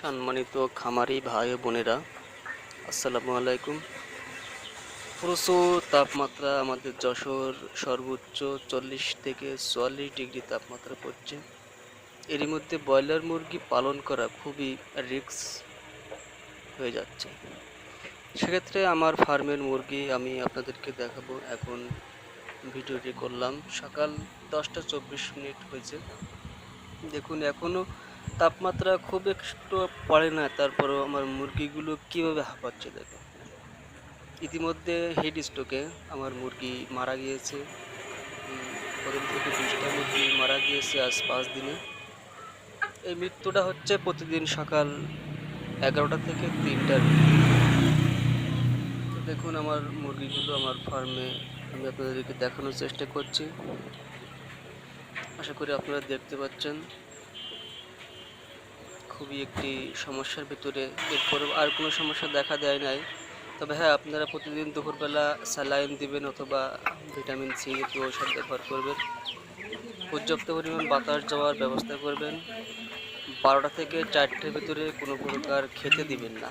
সম্মানিত খামারি ভাই ও বোনেরা, আসসালামু আলাইকুম। প্রচুর তাপমাত্রা আমাদের যশোর, সর্বোচ্চ 40 থেকে 44 ডিগ্রি তাপমাত্রা পড়ছে। এরই মধ্যে ব্রয়লার মুরগি পালন করা খুবই রিস্ক হয়ে যাচ্ছে। সেক্ষেত্রে আমার ফার্মের মুরগি আমি আপনাদেরকে দেখাবো। এখন ভিডিওটি করলাম সকাল 10টা 24 মিনিট হয়েছে। দেখুন এখনো তাপমাত্রা খুব একটু পড়ে না, তারপরেও আমার মুরগিগুলো কিভাবে হাঁপাচ্ছে দেখুন। ইতিমধ্যে হিট স্ট্রোকে আমার মুরগি মারা গিয়েছে। 15 থেকে 20টা মুরগি মারা গিয়েছে আজ 5 দিনে। এই মৃত্যুটা হচ্ছে প্রতিদিন সকাল 11টা থেকে 3টার। তো দেখুন আমার মুরগিগুলো আমার ফার্মে আমি আপনাদেরকে দেখানোর চেষ্টা করছি। আশা করি আপনারা দেখতে পাচ্ছেন। খুবই একটি সমস্যার ভিতরে, এরপরেও আর কোনো সমস্যা দেখা দেয় নাই। তবে হ্যাঁ, আপনারা প্রতিদিন দুপুরবেলা স্যালাইন দিবেন অথবা ভিটামিন সি জাতীয় ঔষধ ব্যবহার করবেন। পর্যাপ্ত পরিমাণ বাতাস যাওয়ার ব্যবস্থা করবেন। 12টা থেকে 4টার ভিতরে কোনো প্রকার খেতে দিবেন না।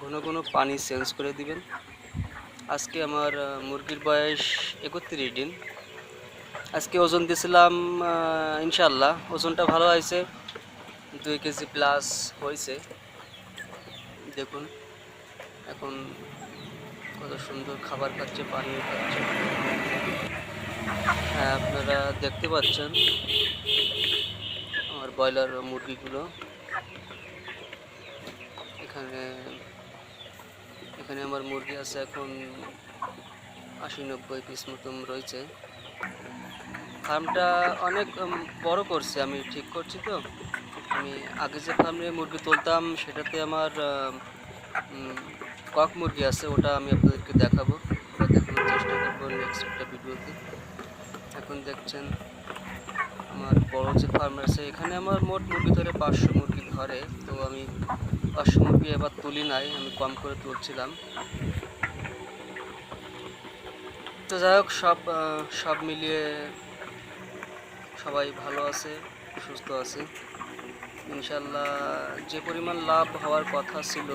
ঘন ঘন পানি চেঞ্জ করে দিবেন। আজকে আমার মুরগির বয়স 31 দিন। আজকে ওজন দিয়েছিলাম, ইনশাল্লাহ ওজনটা ভালো হয়েছে, 2 কেজি প্লাস হয়েছে। দেখুন এখন কত সুন্দর খাবার খাচ্ছে, পানিও খাচ্ছে। হ্যাঁ, আপনারা দেখতে পাচ্ছেন আমার ব্রয়লার মুরগিগুলো। এখানে এখানে আমার মুরগি আছে এখন 80-90 পিস মতন রয়েছে। ফার্মটা অনেক বড় করছে, আমি ঠিক করছি। তো আমি আগে যে ফার্মে মুরগি তুলতাম সেটাতে আমার কক মুরগি আছে, ওটা আমি আপনাদেরকে দেখাবো, ওটা দেখানোর চেষ্টা করবো নেক্সট একটা ভিডিওতে। এখন দেখছেন আমার বড় যে ফার্ম আছে, এখানে আমার মোট মুরগি ধরে 500 মুরগি ধরে। তো আমি 500 মুরগি এবার তুলি নাই, আমি কম করে তুলছিলাম। তো যাই হোক, সব মিলিয়ে সবাই ভালো আছে, সুস্থ আছে ইনশাল্লাহ। যে পরিমাণ লাভ হওয়ার কথা ছিল,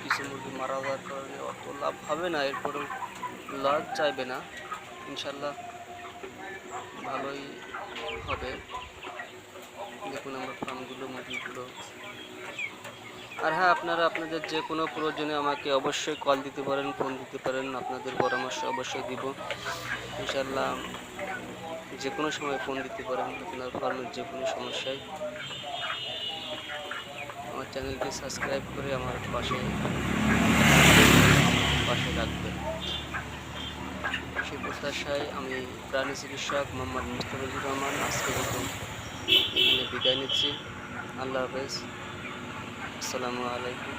কিছু মুরগি মারা যাওয়ার কারণে অত লাভ হবে না, এরপরেও লাভ চাইবে না, ইনশাল্লাহ ভালোই হবে। দেখুন আমার ফার্মগুলো, মুরগিগুলো। আর হ্যাঁ, আপনারা আপনাদের যে কোনো প্রয়োজনে আমাকে অবশ্যই কল দিতে পারেন, ফোন দিতে পারেন, আপনাদের পরামর্শ অবশ্যই দিব ইনশাল্লাহ। যে কোনো সময় ফোন দিতে পারেন আপনার ফার্মের যে কোনো সমস্যায়। আমার চ্যানেলটি সাবস্ক্রাইব করে আমার পাশে রাখবেন। সেই প্রত্যাশায় আমি প্রাণী চিকিৎসক মোহাম্মদ মুস্তাফিজুর রহমান আজকের মতো এখানে বিদায় নিচ্ছি। আল্লাহ হাফেজ, আসসালামু আলাইকুম।